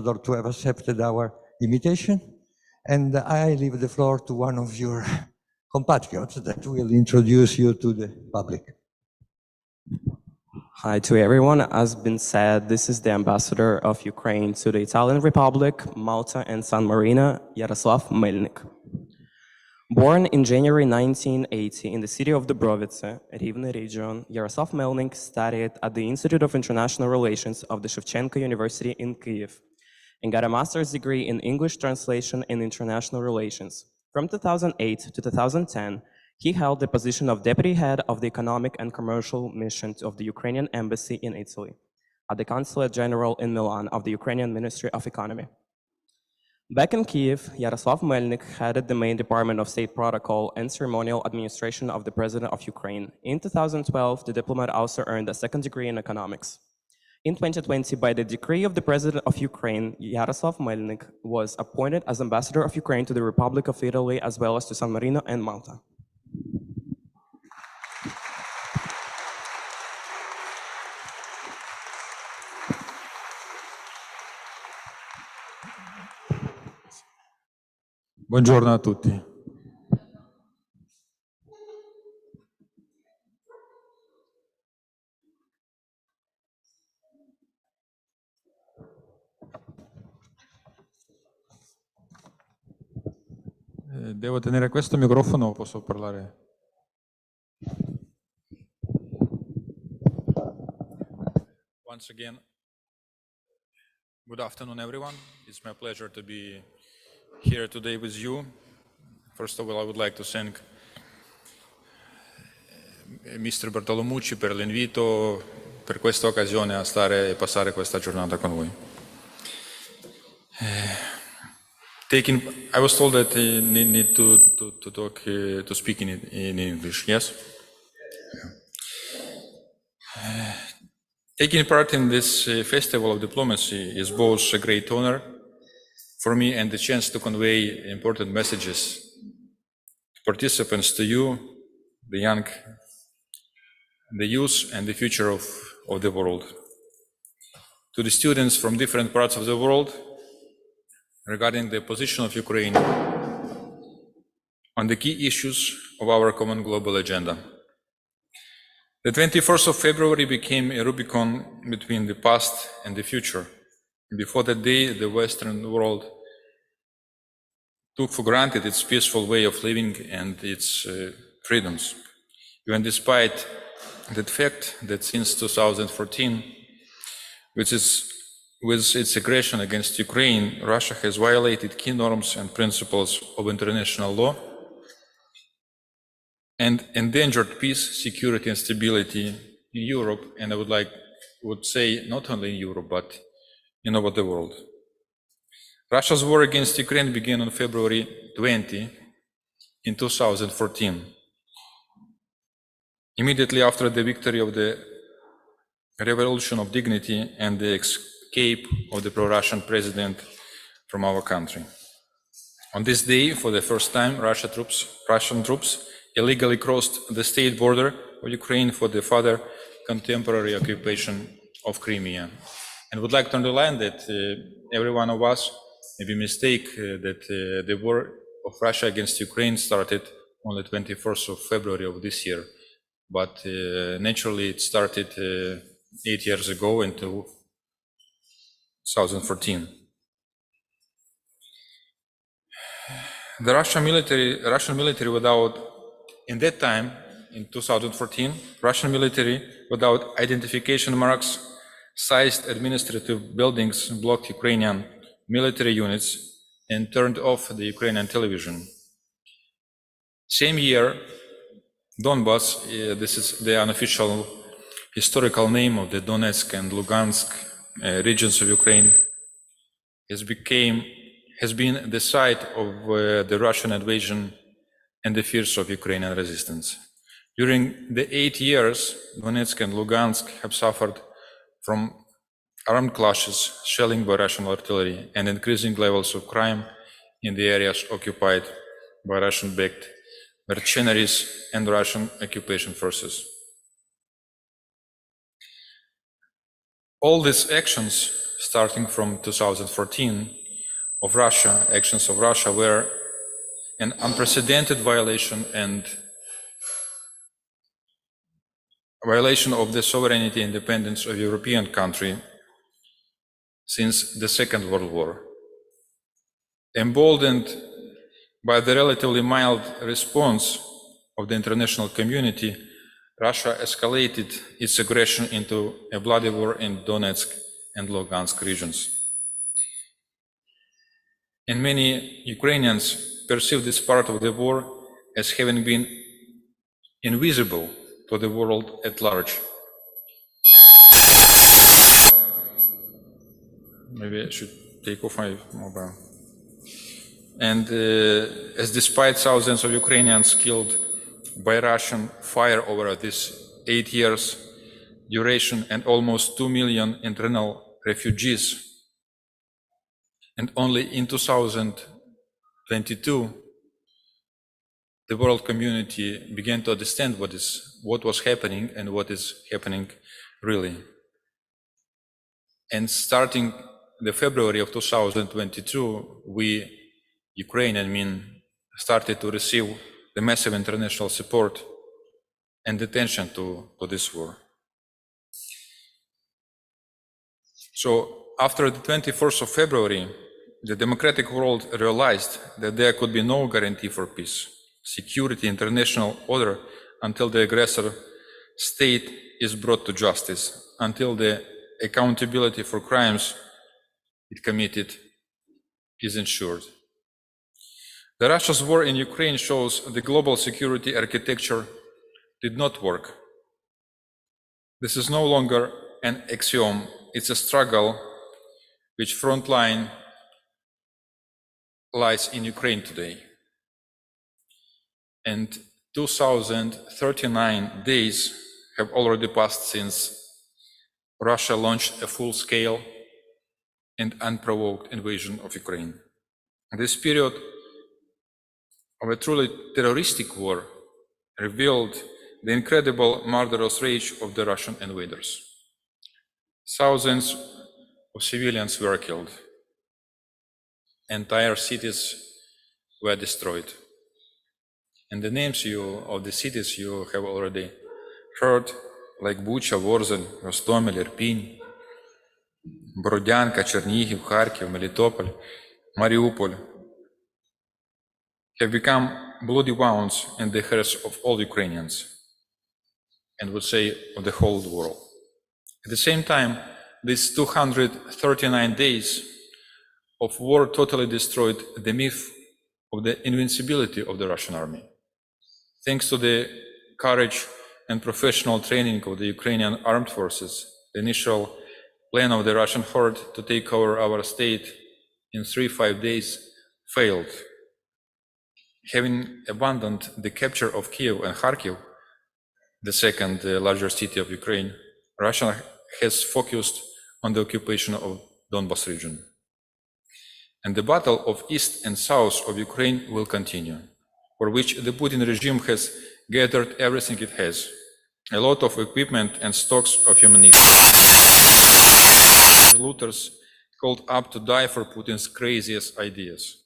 to have accepted our invitation. And I leave the floor to one of your compatriots that will introduce you to the public. Hi to everyone. As been said, this is the ambassador of Ukraine to the Italian Republic, Malta, and San Marino, Yaroslav Melnyk. Born in January 1980 in the city of Dubrovice, Rivne region, Yaroslav Melnyk studied at the Institute of International Relations of the Shevchenko University in Kyiv and got a master's degree in English translation and international relations. From 2008 to 2010, he held the position of deputy head of the economic and commercial mission of the Ukrainian embassy in Italy, at the Consulate General in Milan of the Ukrainian Ministry of Economy. Back in Kyiv, Yaroslav Melnyk headed the main department of state protocol and ceremonial administration of the President of Ukraine. In 2012, the diplomat also earned a second degree in economics. In 2020, by the decree of the President of Ukraine, Yaroslav Melnyk was appointed as ambassador of Ukraine to the Republic of Italy as well as to San Marino and Malta. Buongiorno a tutti. Devo tenere questo microfono o posso parlare? Once again, good afternoon everyone. It's my pleasure to be here today with you. First of all, I would like to thank Mr. Bartolomucci per l'invito, per questa occasione a stare e passare questa giornata con voi. I was told that I need to speak in English, yes? Taking part in this festival of diplomacy is both a great honor for me and the chance to convey important messages to participants, to you, the young, the youth, and the future of the world. To the students from different parts of the world, regarding the position of Ukraine on the key issues of our common global agenda. The 21st of February became a Rubicon between the past and the future. Before that day, the Western world took for granted its peaceful way of living and its freedoms. Even despite the fact that since 2014, with its aggression against Ukraine, Russia has violated key norms and principles of international law and endangered peace, security, and stability in Europe, and I would say not only in Europe, but over the world. Russia's war against Ukraine began on February 20 in 2014, immediately after the victory of the Revolution of Dignity and the escape of the pro-Russian president from our country. On this day, for the first time, Russian troops illegally crossed the state border of Ukraine for the further contemporary occupation of Crimea. And would like to underline that every one of us maybe mistake that the war of Russia against Ukraine started on the 21st of February of this year. But naturally it started 8 years ago in 2014. The Russian military in that time, in 2014, Russian military without identification marks, seized administrative buildings, blocked Ukrainian military units, and turned off the Ukrainian television. Same year, Donbas, this is the unofficial historical name of the Donetsk and Lugansk regions of Ukraine, has been the site of the Russian invasion and the fears of Ukrainian resistance. During the 8 years, Donetsk and Lugansk have suffered from armed clashes, shelling by Russian artillery, and increasing levels of crime in the areas occupied by Russian-backed mercenaries and Russian occupation forces. All these actions starting from 2014, of Russia, actions of Russia were an unprecedented violation of the sovereignty and independence of European country since the Second World War. Emboldened by the relatively mild response of the international community, Russia escalated its aggression into a bloody war in Donetsk and Lugansk regions. And many Ukrainians perceive this part of the war as having been invisible to the world at large. Maybe I should take off my mobile. And as despite thousands of Ukrainians killed by Russian fire over this 8 years duration and almost 2 million internal refugees, and only in 2022, the world community began to understand what was happening and what is happening really. And starting the February of 2022, we, Ukraine, started to receive the massive international support and attention to this war. So after the 24th of February, the democratic world realized that there could be no guarantee for peace, security, international order until the aggressor state is brought to justice, until the accountability for crimes it committed is ensured. The Russia's war in Ukraine shows the global security architecture did not work. This is no longer an axiom, it's a struggle which frontline lies in Ukraine today. And 2039 days have already passed since Russia launched a full-scale and unprovoked invasion of Ukraine. This period of a truly terroristic war revealed the incredible murderous rage of the Russian invaders. Thousands of civilians were killed. Entire cities were destroyed. And the names of the cities you have already heard, like Bucha, Worzel, Rostomel, Irpin, Borodyanka, Chernihiv, Kharkiv, Melitopol, Mariupol, have become bloody wounds in the hearts of all Ukrainians, and would say of the whole world. At the same time, these 239 days of war totally destroyed the myth of the invincibility of the Russian army. Thanks to the courage and professional training of the Ukrainian armed forces, the initial plan of the Russian horde to take over our state in 3-5 days failed. Having abandoned the capture of Kiev and Kharkiv, the second largest city of Ukraine, Russia has focused on the occupation of Donbas region. And the battle of east and south of Ukraine will continue, for which the Putin regime has gathered everything it has, a lot of equipment and stocks of ammunition. The looters called up to die for Putin's craziest ideas,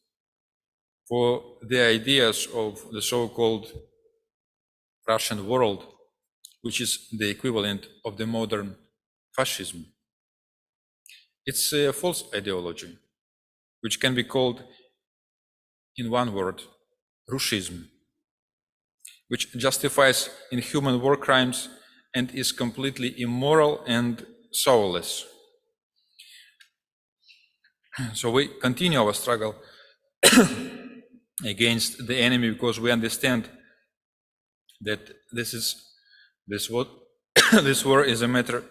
for the ideas of the so-called Russian world, which is the equivalent of the modern fascism. It's a false ideology, which can be called, in one word, Rushism, which justifies inhuman war crimes and is completely immoral and soulless. So we continue our struggle against the enemy because we understand that this war is a matter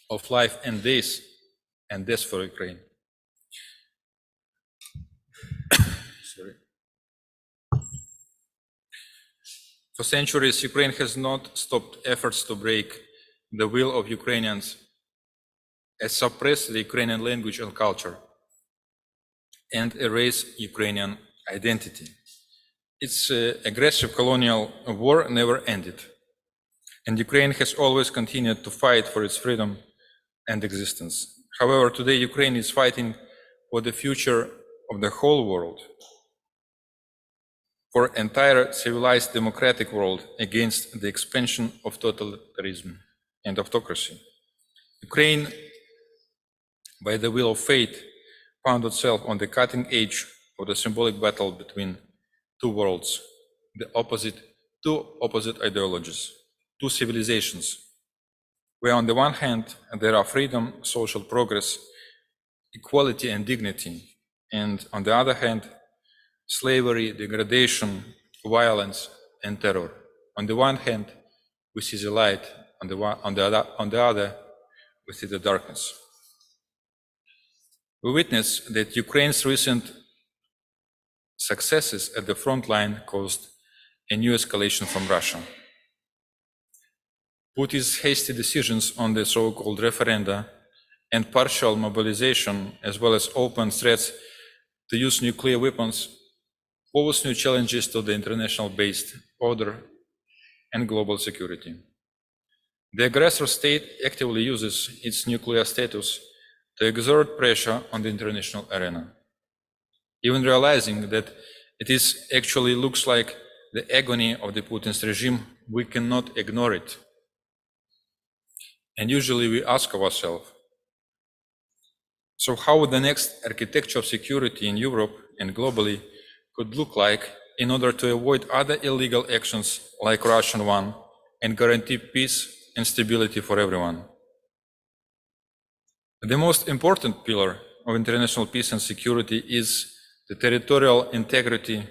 of life and death for Ukraine. Sorry. For centuries, Ukraine has not stopped efforts to break the will of Ukrainians and suppress the Ukrainian language and culture and erase Ukrainian identity. Its aggressive colonial war never ended, and Ukraine has always continued to fight for its freedom and existence. However, today Ukraine is fighting for the future of the whole world, for entire civilized democratic world against the expansion of totalitarianism and autocracy. Ukraine, by the will of fate, found itself on the cutting edge of the symbolic battle between two worlds, two opposite ideologies, two civilizations, where on the one hand there are freedom, social progress, equality and dignity, and on the other hand, slavery, degradation, violence, and terror. On the one hand, we see the light, on the other, we see the darkness. We witness that Ukraine's recent successes at the front line caused a new escalation from Russia. Putin's hasty decisions on the so-called referenda and partial mobilization, as well as open threats to use nuclear weapons, pose new challenges to the international-based order and global security. The aggressor state actively uses its nuclear status to exert pressure on the international arena, even realizing that it actually looks like the agony of the Putin's regime. We cannot ignore it. And usually we ask ourselves, so how would the next architecture of security in Europe and globally could look like in order to avoid other illegal actions like Russian one and guarantee peace and stability for everyone? The most important pillar of international peace and security is the territorial integrity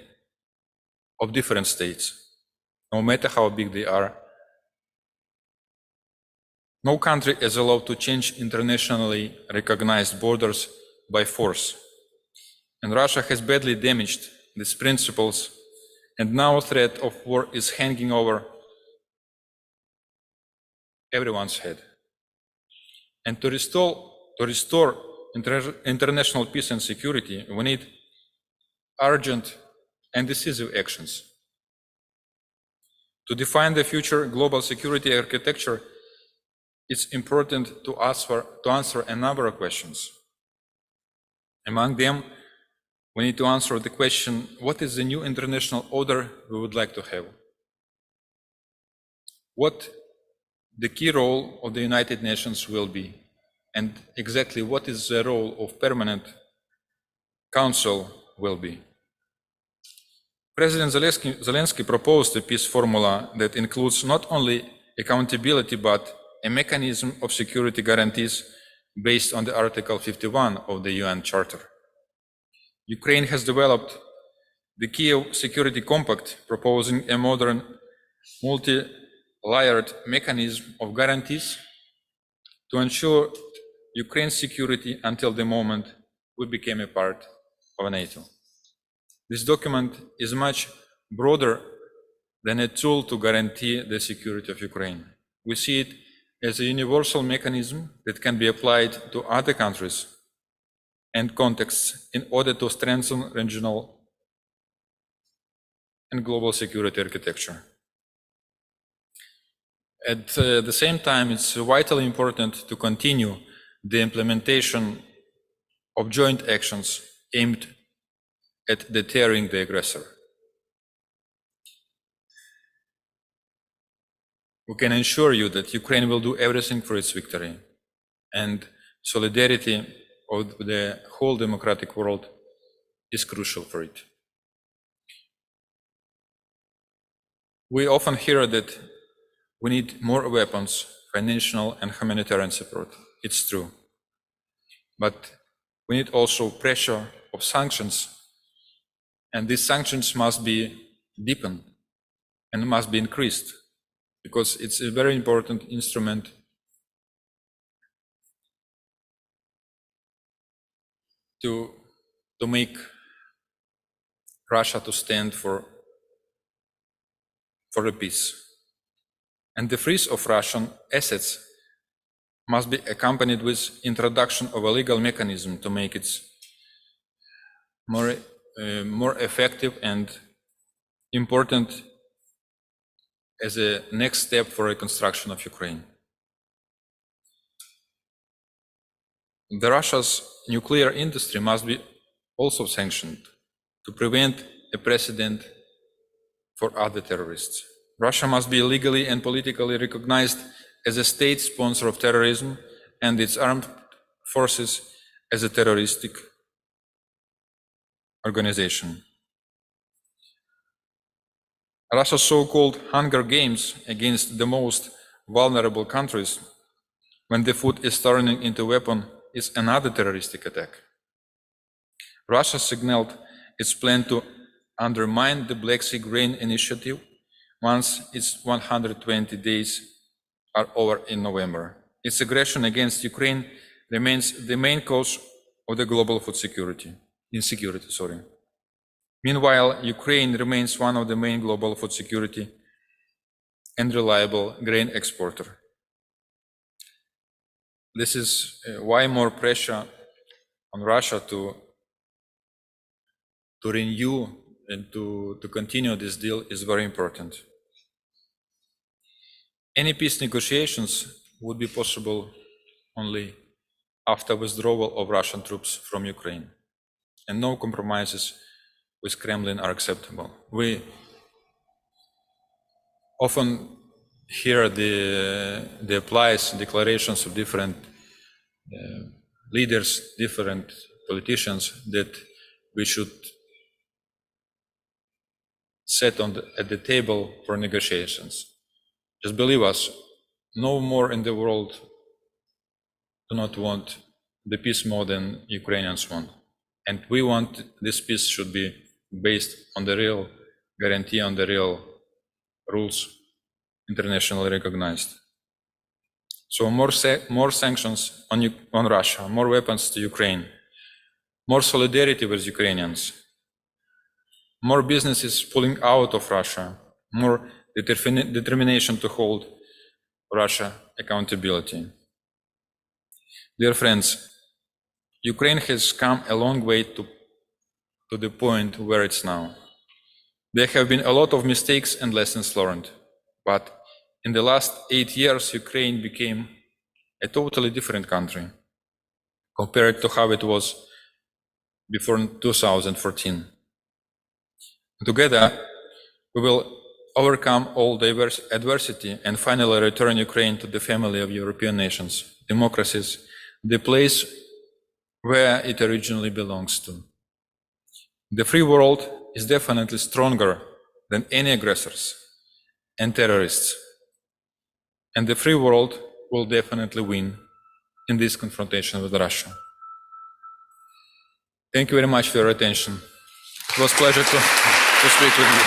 of different states, no matter how big they are. No country is allowed to change internationally recognized borders by force. And Russia has badly damaged these principles, and now a threat of war is hanging over everyone's head. And to restore international peace and security, we need urgent and decisive actions. To define the future global security architecture, it's important to answer a number of questions. Among them, we need to answer the question, what is the new international order we would like to have? What the key role of the United Nations will be, and exactly what is the role of Permanent Council will be. President Zelensky proposed a peace formula that includes not only accountability, but a mechanism of security guarantees based on the Article 51 of the UN Charter. Ukraine has developed the Kiev Security Compact, proposing a modern, multi-layered mechanism of guarantees to ensure Ukraine's security until the moment we became a part of NATO. This document is much broader than a tool to guarantee the security of Ukraine. We see it as a universal mechanism that can be applied to other countries and contexts in order to strengthen regional and global security architecture. At the same time, it's vitally important to continue the implementation of joint actions aimed at deterring the aggressor. We can assure you that Ukraine will do everything for its victory, and solidarity of the whole democratic world is crucial for it. We often hear that we need more weapons, financial and humanitarian support. It's true. But we need also pressure of sanctions, and these sanctions must be deepened and must be increased, because it's a very important instrument to make Russia to stand for a peace. And the freeze of Russian assets must be accompanied with introduction of a legal mechanism to make it more effective and important as a next step for reconstruction of Ukraine. The Russia's nuclear industry must be also sanctioned to prevent a precedent for other terrorists. Russia must be legally and politically recognized as a state sponsor of terrorism and its armed forces as a terroristic organization. Russia's so-called Hunger Games against the most vulnerable countries, when the food is turning into a weapon, is another terroristic attack. Russia signaled its plan to undermine the Black Sea Grain Initiative once its 120 days are over in November. Its aggression against Ukraine remains the main cause of the global food insecurity. Meanwhile, Ukraine remains one of the main global food security and reliable grain exporter. This is why more pressure on Russia to renew and to continue this deal is very important. Any peace negotiations would be possible only after withdrawal of Russian troops from Ukraine, and no compromises with Kremlin are acceptable. We often hear the applies declarations of different leaders, different politicians, that we should sit at the table for negotiations. Just believe us, no more in the world do not want the peace more than Ukrainians want. And we want this peace should be based on the real guarantee, on the real rules internationally recognized. So more sanctions on Russia, more weapons to Ukraine, more solidarity with Ukrainians, more businesses pulling out of Russia, more determination to hold Russia accountability. Dear friends, Ukraine has come a long way to the point where it's now. There have been a lot of mistakes and lessons learned, but in the last 8 years, Ukraine became a totally different country compared to how it was before 2014. Together, we will overcome all adversity and finally return Ukraine to the family of European nations, democracies, the place where it originally belongs to. The free world is definitely stronger than any aggressors and terrorists, and the free world will definitely win in this confrontation with Russia. Thank you very much for your attention. It was a pleasure to speak with you.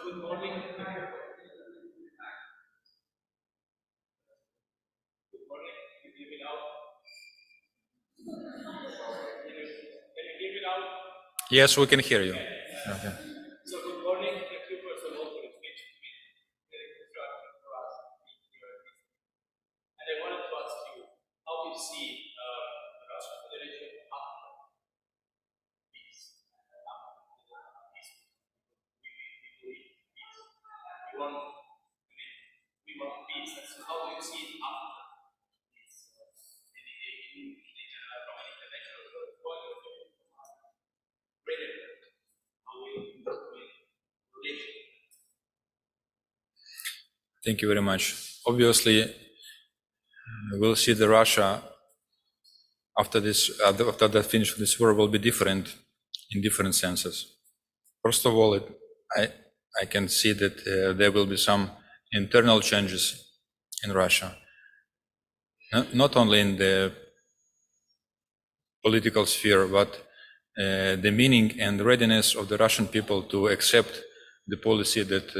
Good morning. Good morning. Can you hear me now? Can you hear me now? Yes, we can hear you. Okay. So good morning. Thank you first of all for the speech. It's been very constructive for us being here. And I wanted to ask you, how do you see the Russian Federation after peace? We want peace. So how do you see it after peace? From an international point of view, how we relation. Thank you very much. Obviously, we'll see the Russia after the finish of this war will be different in different senses. First of all, I can see that there will be some internal changes in Russia, not only in the political sphere, but the meaning and readiness of the Russian people to accept the policy that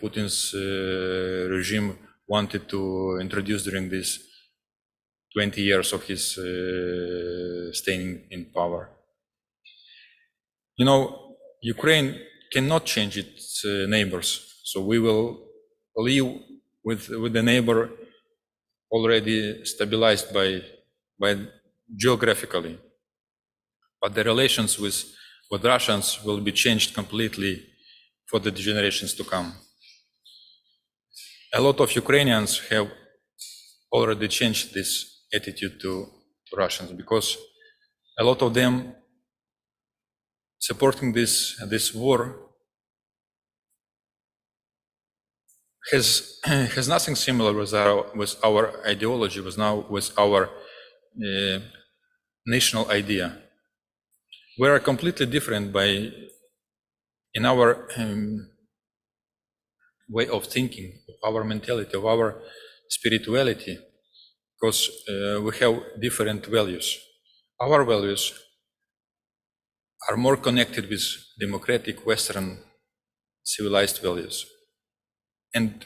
Putin's regime wanted to introduce during these 20 years of his staying in power. You know, Ukraine cannot change its neighbors, so we will live with the neighbor already stabilized by geographically, but the relations with Russians will be changed completely for the generations to come. A lot of Ukrainians have already changed this attitude to Russians, because a lot of them supporting this war has nothing similar with our ideology, with our national idea. We are completely different in our way of thinking, of our mentality, of our spirituality, because we have different values. Our values are more connected with democratic Western civilized values. And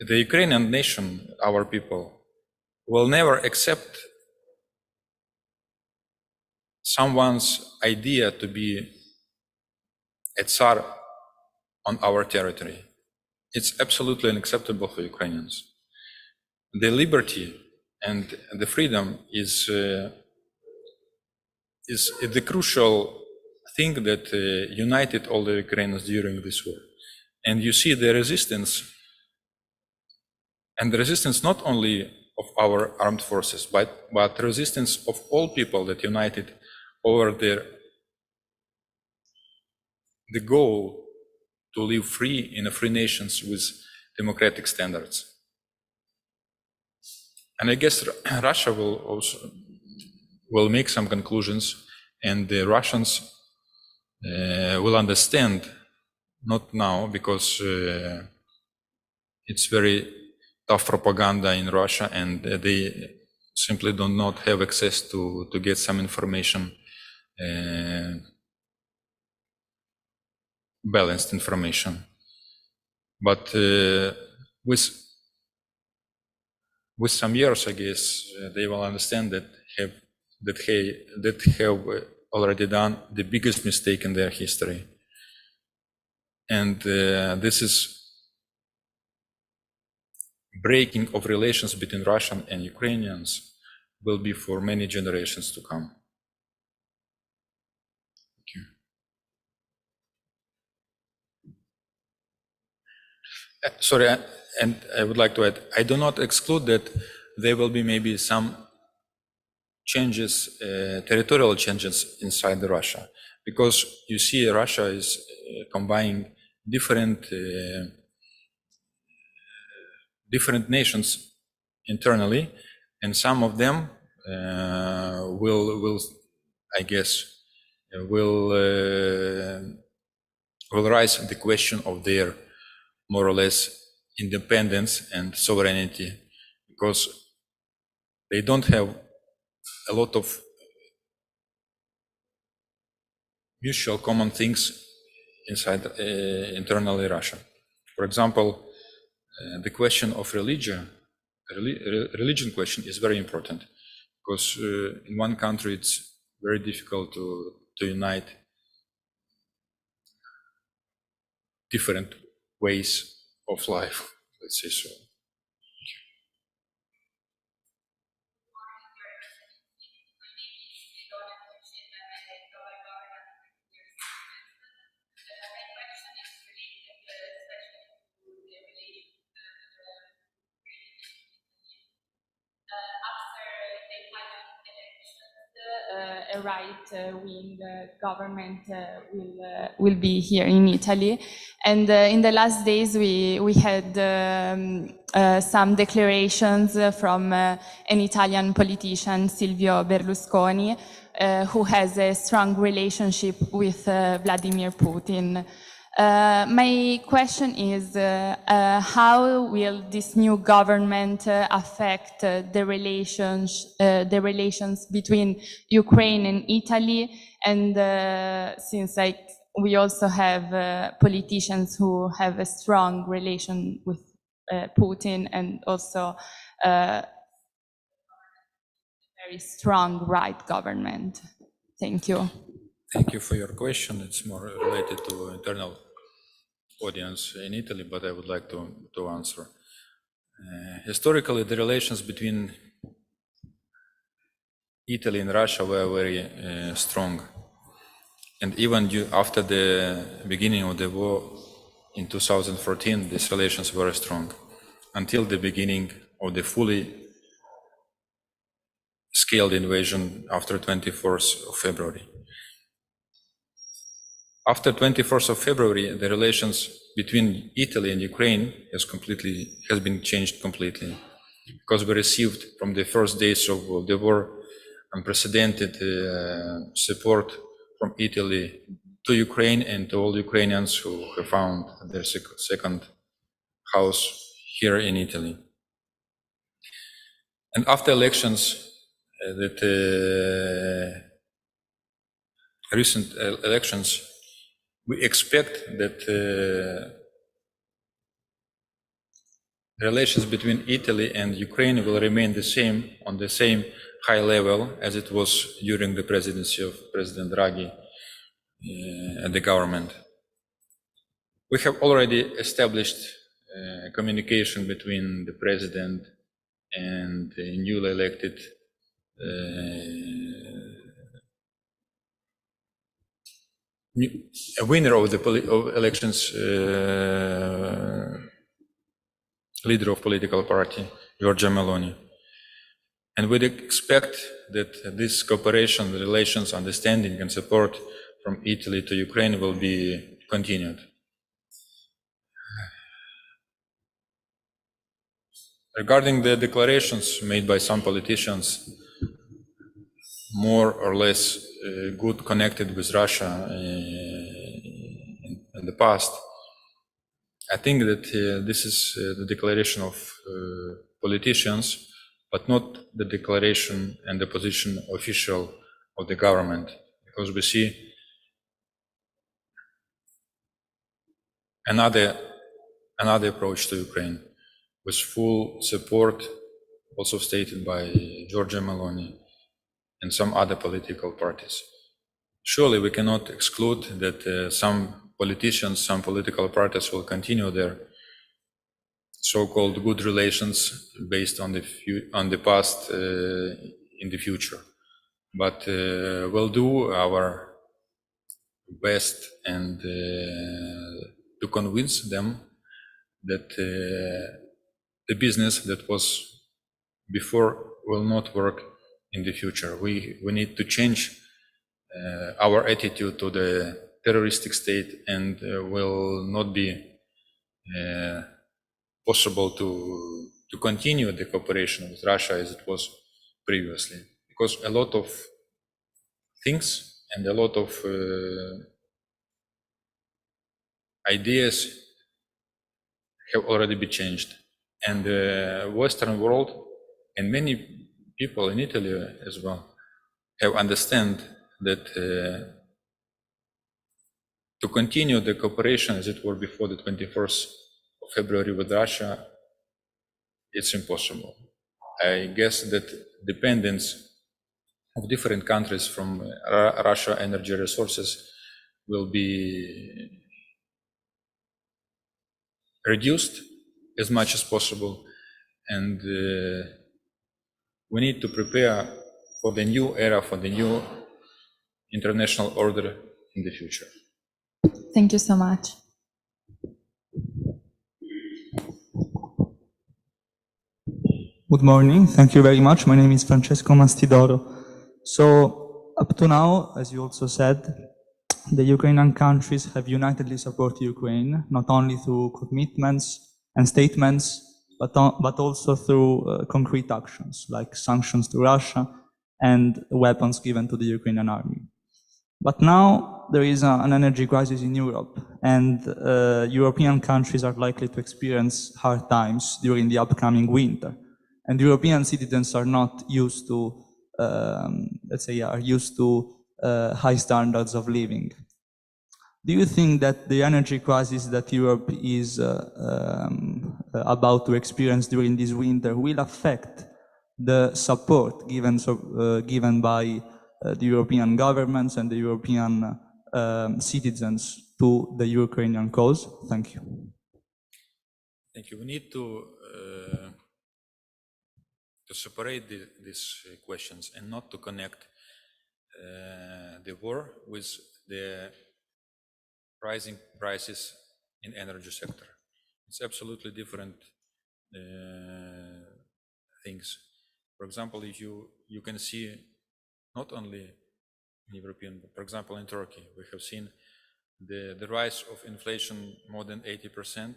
the Ukrainian nation, our people, will never accept someone's idea to be a Tsar on our territory. It's absolutely unacceptable for Ukrainians. The liberty and the freedom is the crucial thing that united all the Ukrainians during this war. And you see the resistance, and the resistance not only of our armed forces, but resistance of all people that united over the goal to live free in a free nations with democratic standards. And I guess Russia will make some conclusions, and the Russians will understand, not now, because it's very tough propaganda in Russia, and they simply do not have access to get some information, balanced information. But with some years, I guess, they will understand that have already done the biggest mistake in their history. And this is breaking of relations between Russian and Ukrainians will be for many generations to come. Thank you. Sorry, and I would like to add, I do not exclude that there will be maybe some changes, territorial changes inside Russia, because you see Russia is combining different nations internally, and some of them will I guess will raise the question of their more or less independence and sovereignty, because they don't have a lot of mutual common things inside internally Russia. For example, the question of religion question is very important, because in one country it's very difficult to unite different ways of life, let's say so. A right-wing government will be here in Italy, and in the last days we had some declarations from an Italian politician, Silvio Berlusconi, who has a strong relationship with Vladimir Putin. My question is, how will this new government affect the relations between Ukraine and Italy? And since we also have politicians who have a strong relation with Putin, and also very strong right government. Thank you. Thank you for your question. It's more related to internal audience in Italy, but I would like to answer. Historically, the relations between Italy and Russia were very strong. And even after the beginning of the war in 2014, these relations were strong, until the beginning of the fully scaled invasion after 24th of February. After 24th of February, the relations between Italy and Ukraine has been changed completely, because we received from the first days of the war unprecedented support from Italy to Ukraine and to all Ukrainians who have found their second house here in Italy. And after elections, recent elections, we expect that relations between Italy and Ukraine will remain on the same high level as it was during the presidency of President Draghi and the government. We have already established communication between the president and the newly elected a winner of the elections, leader of political party, Giorgia Meloni. And we'd expect that this cooperation, relations, understanding and support from Italy to Ukraine will be continued. Regarding the declarations made by some politicians, more or less good connected with Russia in the past, I think that this is the declaration of politicians, but not the declaration and the position official of the government, because we see another approach to Ukraine with full support, also stated by Giorgia Meloni and some other political parties. Surely we cannot exclude that some politicians, some political parties will continue their so-called good relations based on the past in the future. But we'll do our best and to convince them that the business that was before will not work in the future. We need to change our attitude to the terroristic state, and will not be possible to continue the cooperation with Russia as it was previously, because a lot of things and a lot of ideas have already been changed, and the Western world and many people in Italy as well have understand that to continue the cooperation as it were before the 21st of February with Russia, it's impossible. I guess that dependence of different countries from Russia energy resources will be reduced as much as possible, and we need to prepare for the new era, for the new international order in the future. Thank you so much. Good morning. Thank you very much. My name is Francesco Mastidoro. So up to now, as you also said, the Ukrainian countries have unitedly supported Ukraine, not only through commitments and statements, but also through concrete actions like sanctions to Russia and weapons given to the Ukrainian army. But now there is an energy crisis in Europe, and European countries are likely to experience hard times during the upcoming winter. And European citizens are not used to, let's say, are used to high standards of living. Do you think that the energy crisis that Europe is about to experience during this winter will affect the support given by the European governments and the European citizens to the Ukrainian cause? Thank you. Thank you. We need to separate these questions and not to connect the war with the rising prices in energy sector. It's absolutely different things. For example, if you can see not only in European, but for example in Turkey, we have seen the rise of inflation more than 80%,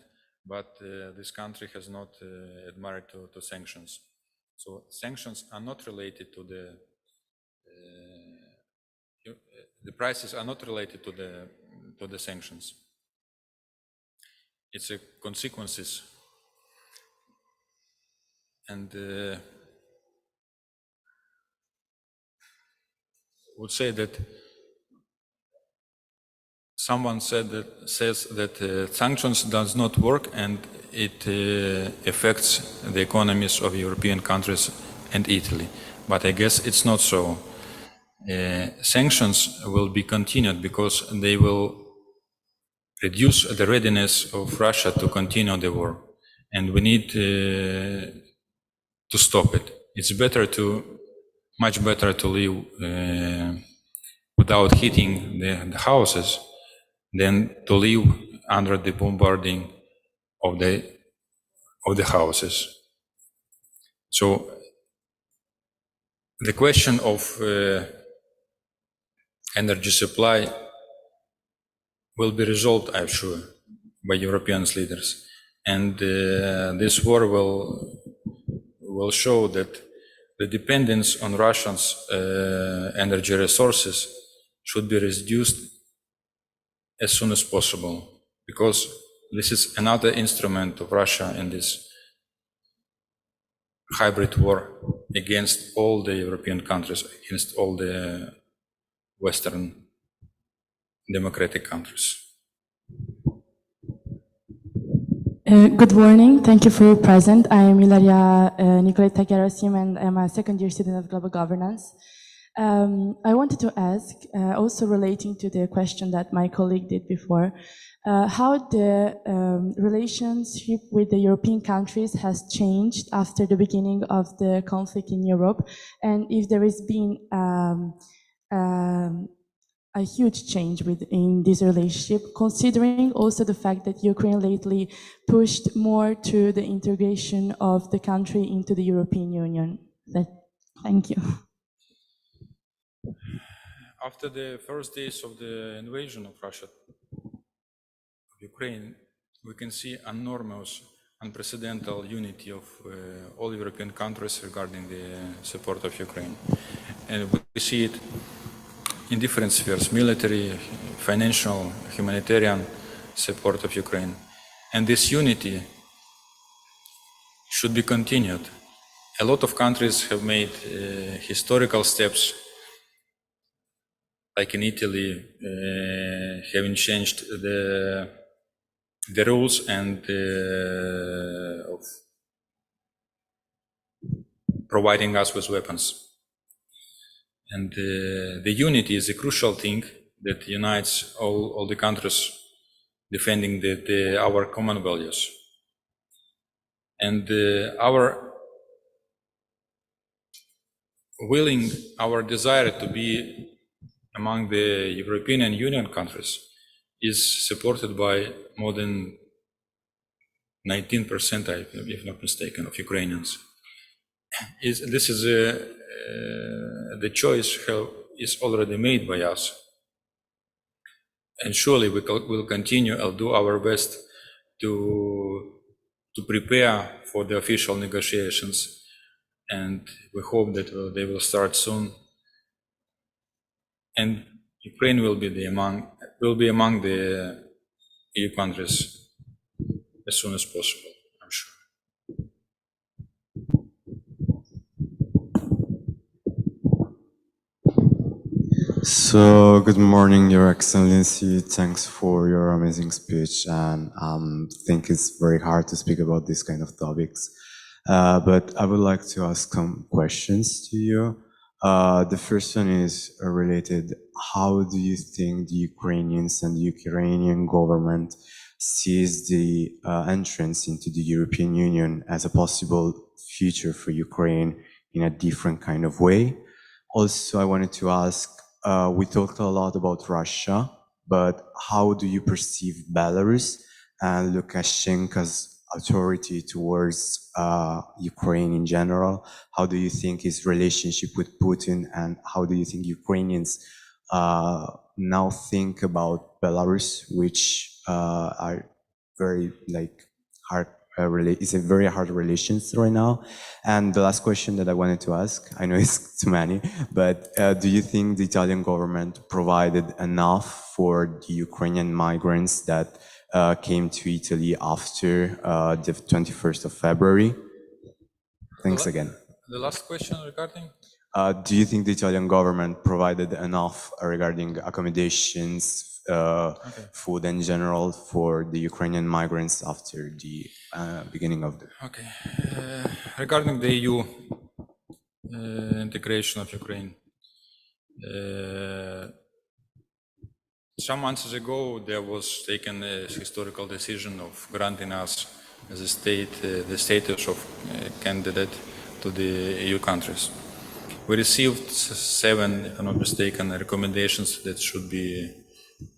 but this country has not adhered to sanctions. So sanctions are not related to the prices are not related to the sanctions. It's a consequences, and would say that someone says that sanctions does not work and it affects the economies of European countries and Italy. But I guess it's not so. Sanctions will be continued because they will reduce the readiness of Russia to continue the war, and we need to stop it. It's much better to live without hitting the houses than to live under the bombarding of the houses. So the question of energy supply will be resolved, I'm sure, by European leaders, and this war will show that the dependence on Russia's energy resources should be reduced as soon as possible, because this is another instrument of Russia in this hybrid war against all the European countries, against all the Western democratic countries. Good morning. Thank you for your present. I am Ilaria Nicoleta Gerasim, and I'm a second-year student of global governance. I wanted to ask, also relating to the question that my colleague did before, how the relationship with the European countries has changed after the beginning of the conflict in Europe, and if there has been a huge change in this relationship, considering also the fact that Ukraine lately pushed more to the integration of the country into the European Union. Thank you. After the first days of the invasion of Russia, of Ukraine, we can see enormous, unprecedented unity of all European countries regarding the support of Ukraine. And we see it in different spheres: military, financial, humanitarian support of Ukraine. And this unity should be continued. A lot of countries have made historical steps, like in Italy, having changed the rules and of providing us with weapons. And the unity is a crucial thing that unites all the countries defending our common values. And our desire to be among the European Union countries is supported by more than 19%, if not mistaken, of Ukrainians. This is the choice is already made by us, and surely we will continue and do our best to prepare for the official negotiations, and we hope that they will start soon. And Ukraine will be among the EU countries as soon as possible, I'm sure. So, good morning, Your Excellency. Thanks for your amazing speech. And I think it's very hard to speak about this kind of topics. But I would like to ask some questions to you. The first one is related, how do you think the Ukrainians and the Ukrainian government sees the entrance into the European Union as a possible future for Ukraine in a different kind of way? Also, I wanted to ask, we talked a lot about Russia, but how do you perceive Belarus and Lukashenko's authority towards Ukraine in general? How do you think his relationship with Putin, and how do you think Ukrainians now think about Belarus, which are very hard? It's a very hard relations right now. And the last question that I wanted to ask, I know it's too many, but do you think the Italian government provided enough for the Ukrainian migrants that came to Italy after the 21st of February? Thanks again. The last question regarding? Do you think the Italian government provided enough regarding accommodations, food in general for the Ukrainian migrants after the beginning of the... Okay. Regarding the EU integration of Ukraine, some months ago there was taken a historical decision of granting us as a state the status of candidate to the EU countries. We received 7, if I'm not mistaken, recommendations that should be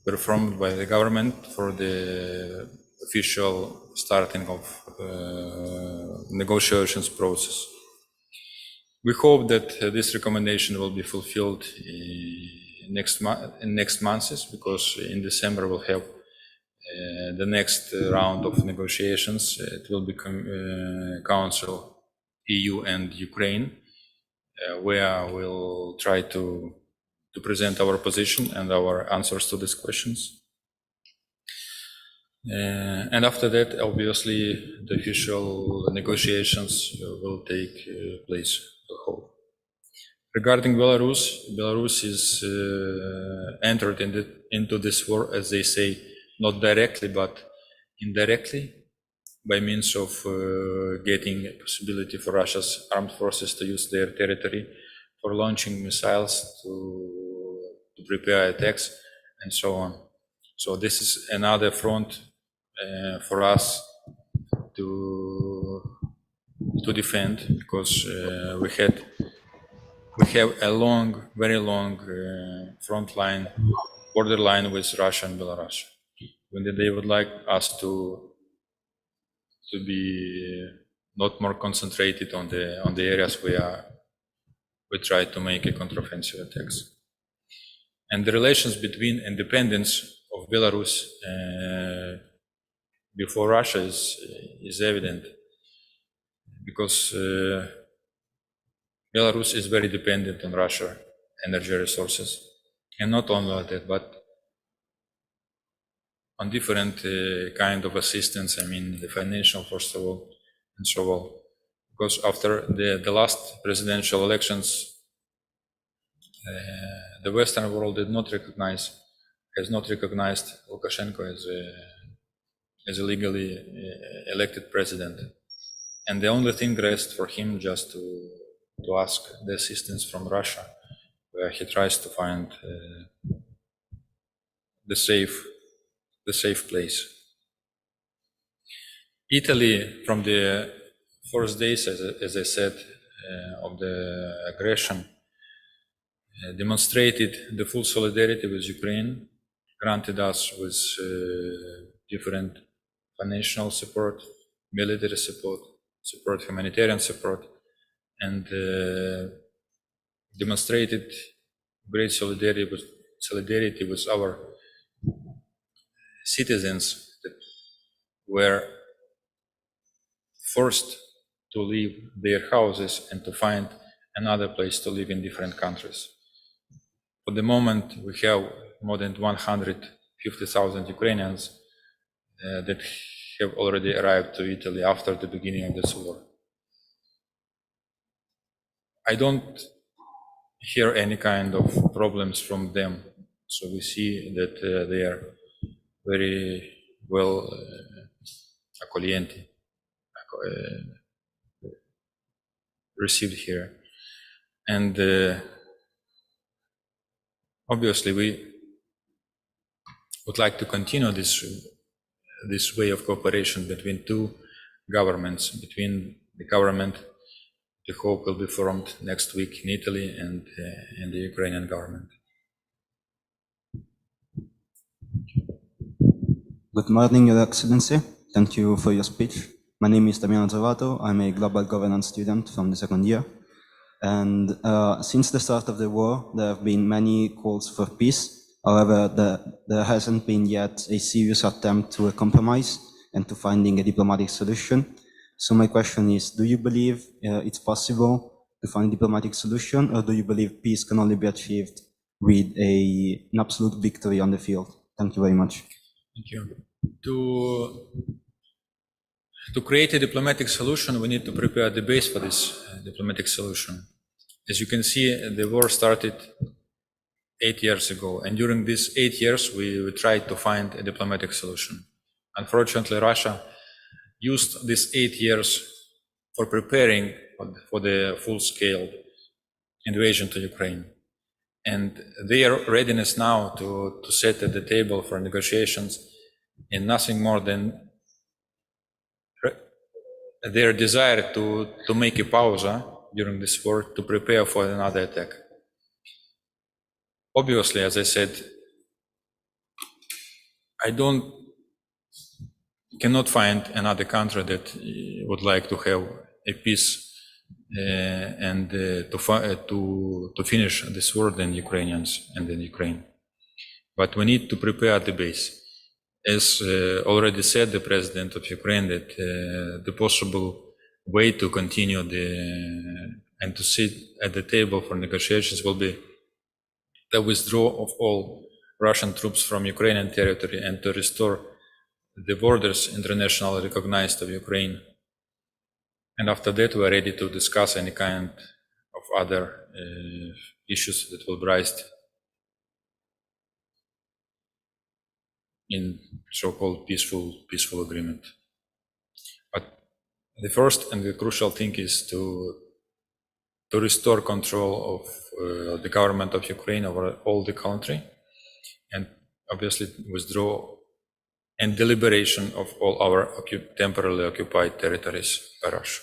performed by the government for the official starting of negotiations process. We hope that this recommendation will be fulfilled in next months, because in December we'll have the next round of negotiations. It will be Council, EU and Ukraine, where we'll try to present our position and our answers to these questions. And after that, obviously, the official negotiations will take place. Regarding Belarus, Belarus is entered into this war, as they say, not directly but indirectly, by means of getting a possibility for Russia's armed forces to use their territory for launching missiles to prepare attacks and so on. So this is another front for us to defend, because we have a long, very long front line, borderline with Russia and Belarus. When they would like us to be not more concentrated on the areas where we try to make a counteroffensive attacks. And the relations between independence of Belarus before Russia is evident, because Belarus is very dependent on Russian energy resources, and not only that, but on different kind of assistance. I mean, the financial, first of all, and so on. Because after the last presidential elections, the Western world has not recognized Lukashenko as a legally elected president. And the only thing rests for him just to ask the assistance from Russia, where he tries to find the safe place. Italy, from the first days, as I said, of the aggression, demonstrated the full solidarity with Ukraine, granted us with different financial support, military support, humanitarian support, and demonstrated great solidarity with our citizens that were forced to leave their houses and to find another place to live in different countries. For the moment, we have more than 150,000 Ukrainians that have already arrived to Italy after the beginning of this war. I don't hear any kind of problems from them, so we see that they are very well received here. And obviously we would like to continue this way of cooperation between two governments, between the government we hope will be formed next week in Italy and the Ukrainian government. Good morning, Your Excellency. Thank you for your speech. My name is Damiano Zavato. I'm a global governance student from the second year. And since the start of the war, there have been many calls for peace. However, there hasn't been yet a serious attempt to a compromise and to finding a diplomatic solution. So my question is, do you believe it's possible to find a diplomatic solution, or do you believe peace can only be achieved with an absolute victory on the field? Thank you very much. Thank you. To create a diplomatic solution, we need to prepare the base for this diplomatic solution. As you can see, the war started 8 years ago, and during these 8 years, we tried to find a diplomatic solution. Unfortunately, Russia used these 8 years for preparing for the full-scale invasion to Ukraine. And their readiness now to sit at the table for negotiations is nothing more than their desire to make a pause during this war to prepare for another attack. Obviously, as I said, I cannot find another country that would like to have a peace and to finish this war than Ukrainians and then Ukraine. But we need to prepare the base. As already said the President of Ukraine, that the possible way to continue and to sit at the table for negotiations will be the withdrawal of all Russian troops from Ukrainian territory and to restore the borders internationally recognized of Ukraine. And after that, we are ready to discuss any kind of other issues that will rise in so-called peaceful agreement. But the first and the crucial thing is to restore control of the government of Ukraine over all the country, and obviously withdraw and the liberation of all our temporarily occupied territories by Russia.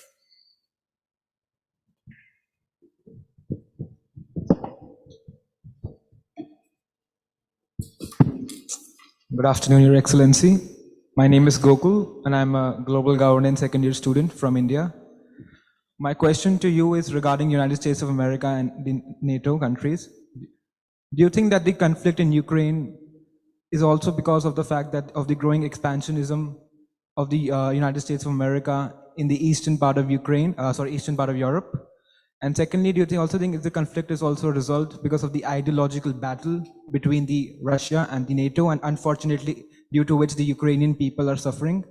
Good afternoon, Your Excellency. My name is Gokul, and I'm a global governance second-year student from India. My question to you is regarding United States of America and the NATO countries. Do you think that the conflict in Ukraine is also because of the fact that of the growing expansionism of the United States of America in the eastern part of eastern part of Europe? And secondly, do you also think the conflict is also a result because of the ideological battle between the Russia and the NATO, and unfortunately, due to which the Ukrainian people are suffering?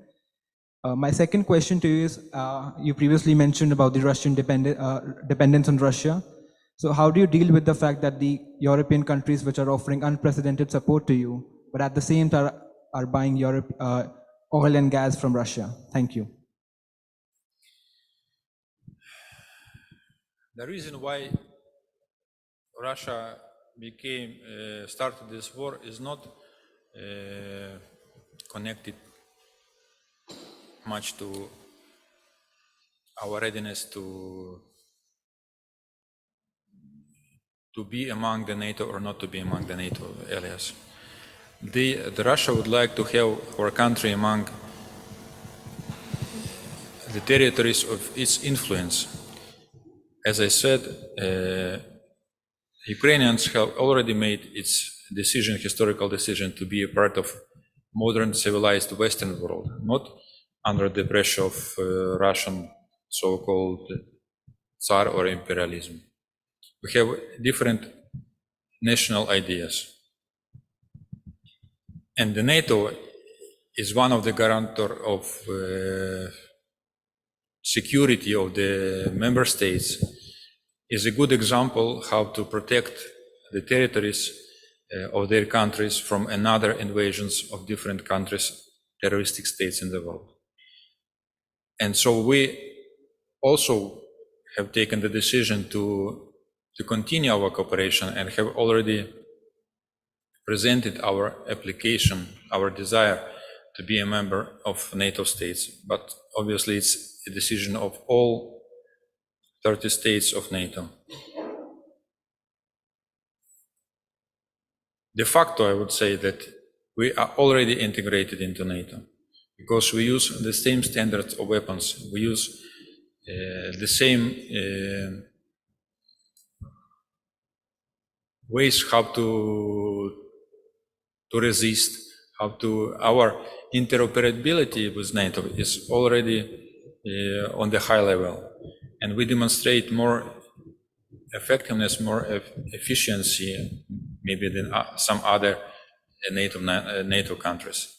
My second question to you is, you previously mentioned about the Russian dependence on Russia. So how do you deal with the fact that the European countries which are offering unprecedented support to you, but at the same time are buying oil and gas from Russia? Thank you. The reason why Russia started this war is not connected much to our readiness to be among the NATO or not to be among the NATO allies. The Russia would like to have our country among the territories of its influence. As I said, Ukrainians have already made its historical decision to be a part of modern civilized Western world, not under the pressure of Russian so-called Tsar or imperialism. We have different national ideas. And the NATO is one of the guarantor of security of the member states, is a good example how to protect the territories of their countries from another invasions of different countries, terroristic states in the world. And so we also have taken the decision to continue our cooperation and have already presented our application, our desire to be a member of NATO states. But obviously it's a decision of all 30 states of NATO. De facto, I would say that we are already integrated into NATO because we use the same standards of weapons. We use the same ways how to resist, how to, our interoperability with NATO is already on the high level, and we demonstrate more effectiveness, more efficiency, maybe than some other NATO countries.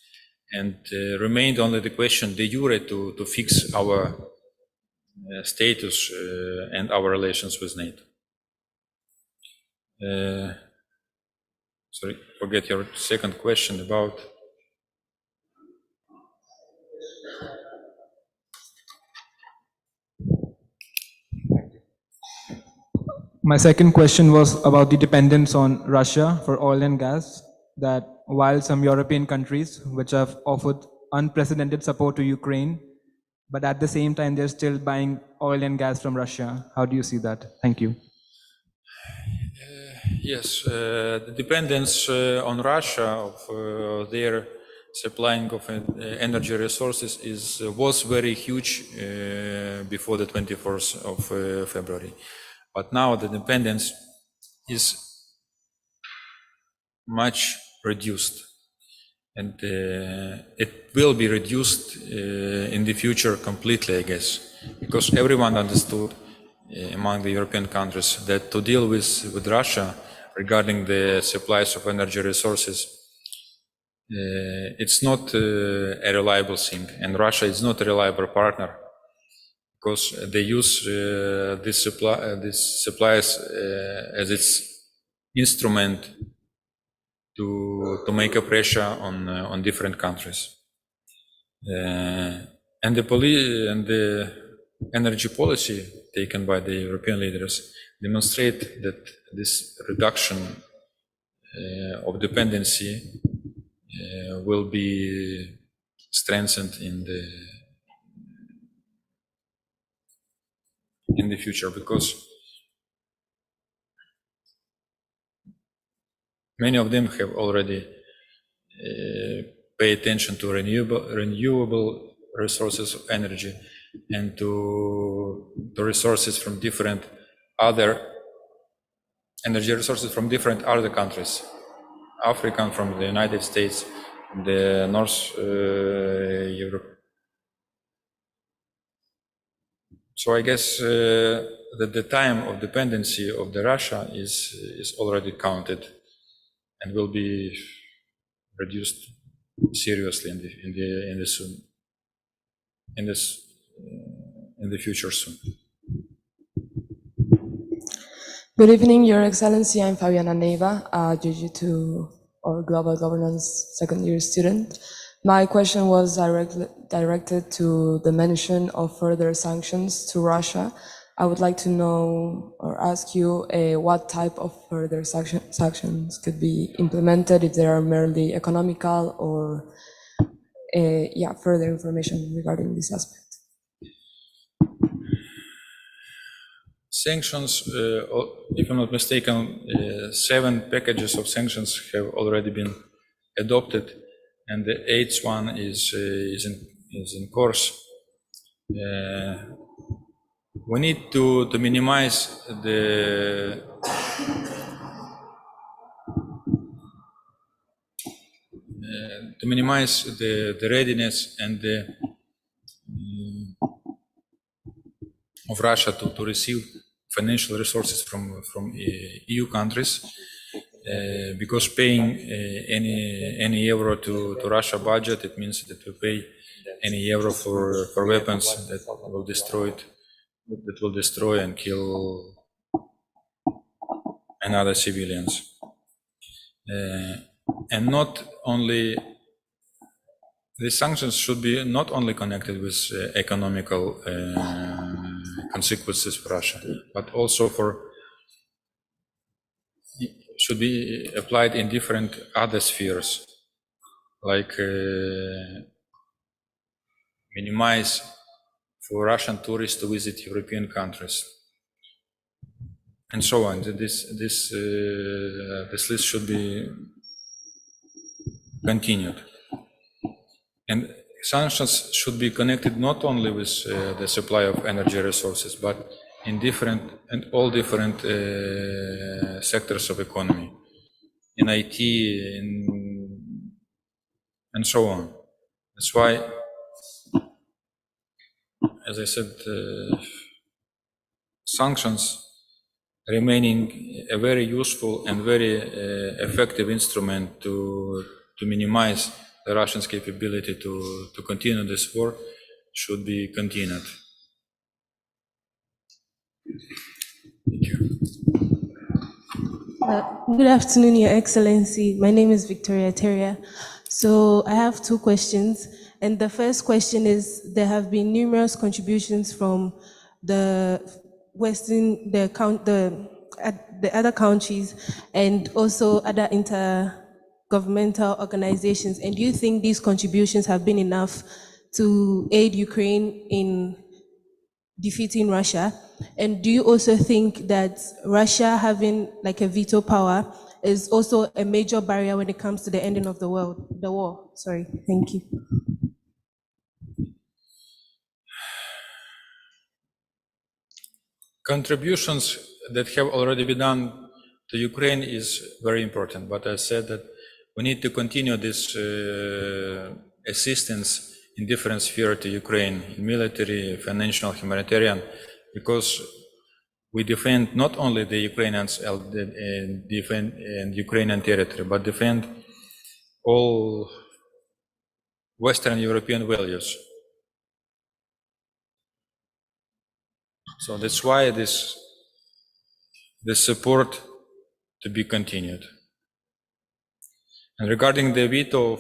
And remained only the question de jure to fix our status and our relations with NATO. Sorry, forget your second question about. My second question was about the dependence on Russia for oil and gas, that while some European countries which have offered unprecedented support to Ukraine, but at the same time they're still buying oil and gas from Russia. How do you see that? Thank you. Yes, the dependence on Russia of their supplying of energy resources was very huge before the 24th of February. But now the dependence is much reduced, and it will be reduced in the future completely, I guess, because everyone understood among the European countries that to deal with Russia regarding the supplies of energy resources, it's not a reliable thing, and Russia is not a reliable partner because they use these supplies as its instrument to make a pressure on different countries. And the energy policy taken by the European leaders demonstrate that this reduction of dependency will be strengthened in the future, because many of them have already paid attention to renewable resources of energy and to resources from different other energy resources from different other countries, African, from the United States, the North Europe. So I guess that the time of dependency of the Russia is already counted and will be reduced seriously in the future soon. Good evening, Your Excellency. I'm Fabiana Neiva, GG2 or Global Governance second year student. My question was directed to the mention of further sanctions to Russia. I would like to know or ask you what type of further sanctions could be implemented, if they are merely economical or further information regarding this aspect. Sanctions, if I'm not mistaken, 7 packages of sanctions have already been adopted, and the 8th one is in course. We need to minimize the readiness and of Russia to receive financial resources from EU countries. because paying any euro to Russia budget, it means that we pay any euro for weapons that will destroy and kill another civilians. And not only the sanctions should be not only connected with economical consequences for Russia, but also should be applied in different other spheres, like minimize for Russian tourists to visit European countries, and so on. This list should be continued. And sanctions should be connected not only with the supply of energy resources, but in all different sectors of economy, in IT, and so on. That's why, as I said, sanctions remaining a very useful and very effective instrument to minimize the Russians' capability to continue this war should be continued. Thank you. Good afternoon, Your Excellency. My name is Victoria Teria. So I have two questions. And the first question is, there have been numerous contributions from the the other countries and also other intergovernmental organizations. And do you think these contributions have been enough to aid Ukraine in defeating Russia? And do you also think that Russia having like a veto power is also a major barrier when it comes to the ending of the war? Sorry, thank you. Contributions that have already been done to Ukraine is very important, but I said that we need to continue this assistance in different spheres to Ukraine, in military, financial, humanitarian, because we defend not only the Ukrainians and Ukrainian territory, but defend all Western European values. So that's why this support to be continued. And regarding the veto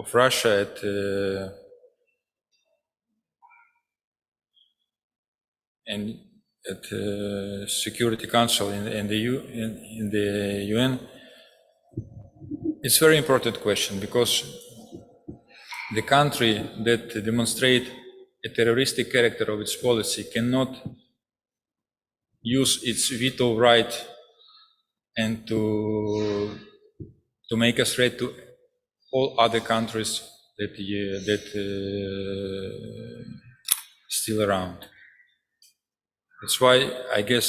of Russia at Security Council in the UN, it's a very important question, because the country that demonstrates a terroristic character of its policy cannot use its veto right and to make a threat to all other countries that still around. That's why I guess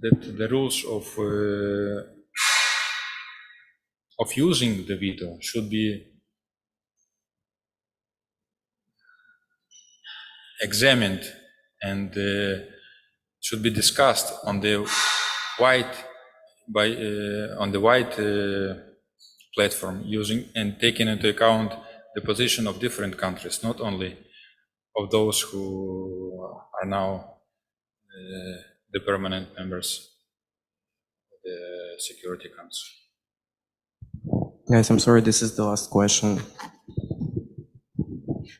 that the rules of using the veto should be examined and should be discussed on the wide platform, using and taking into account the position of different countries, not only of those who are now the permanent members of the Security Council. Guys, I'm sorry, this is the last question.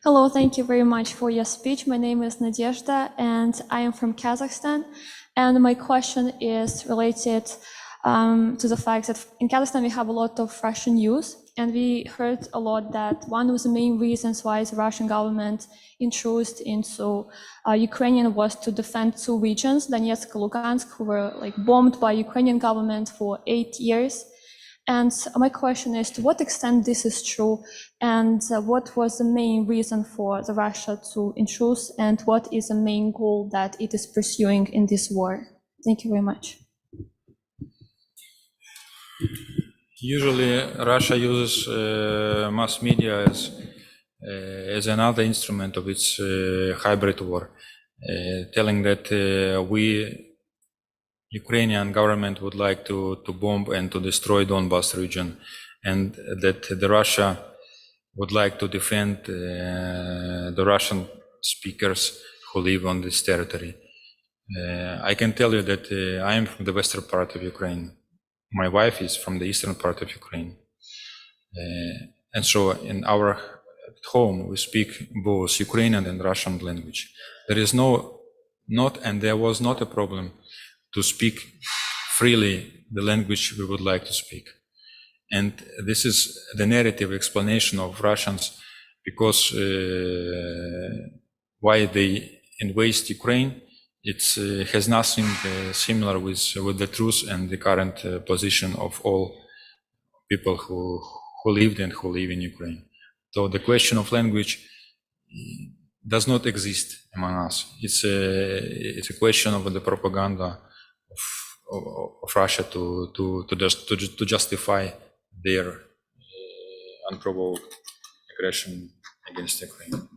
Hello, thank you very much for your speech. My name is Nadezhda and I am from Kazakhstan. And my question is related to the fact that in Kazakhstan we have a lot of Russian news, and we heard a lot that one of the main reasons why the Russian government intruded into Ukrainian was to defend two regions, Donetsk and Lugansk, who were bombed by Ukrainian government for 8 years. And my question is, to what extent this is true, and what was the main reason for the Russia to intrude, and what is the main goal that it is pursuing in this war? Thank you very much. Usually, Russia uses mass media as another instrument of its hybrid war, telling that we Ukrainian government would like to bomb and to destroy Donbas region, and that the Russia would like to defend the Russian speakers who live on this territory. I can tell you that I am from the western part of Ukraine. My wife is from the eastern part of Ukraine. And so in our home, we speak both Ukrainian and Russian language. There is there was not a problem to speak freely the language we would like to speak. And this is the narrative explanation of Russians because why they invade Ukraine. It has nothing similar with the truth and the current position of all people who lived and who live in Ukraine. So the question of language does not exist among us. It's a question of the propaganda of Russia to justify their unprovoked aggression against Ukraine.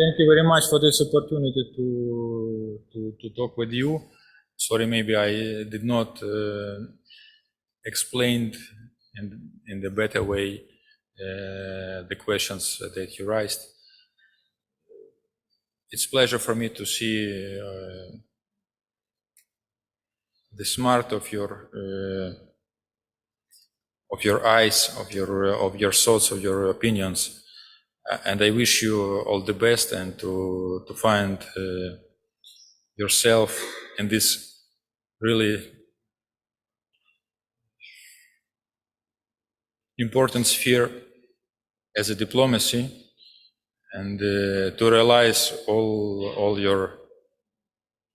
Thank you very much for this opportunity to talk with you. Sorry, maybe I did not explain in the better way the questions that you raised. It's a pleasure for me to see the smart of your eyes, of your thoughts, of your opinions. And I wish you all the best and to find yourself in this really important sphere as a diplomacy and to realize all your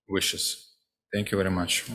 wishes. Thank you very much.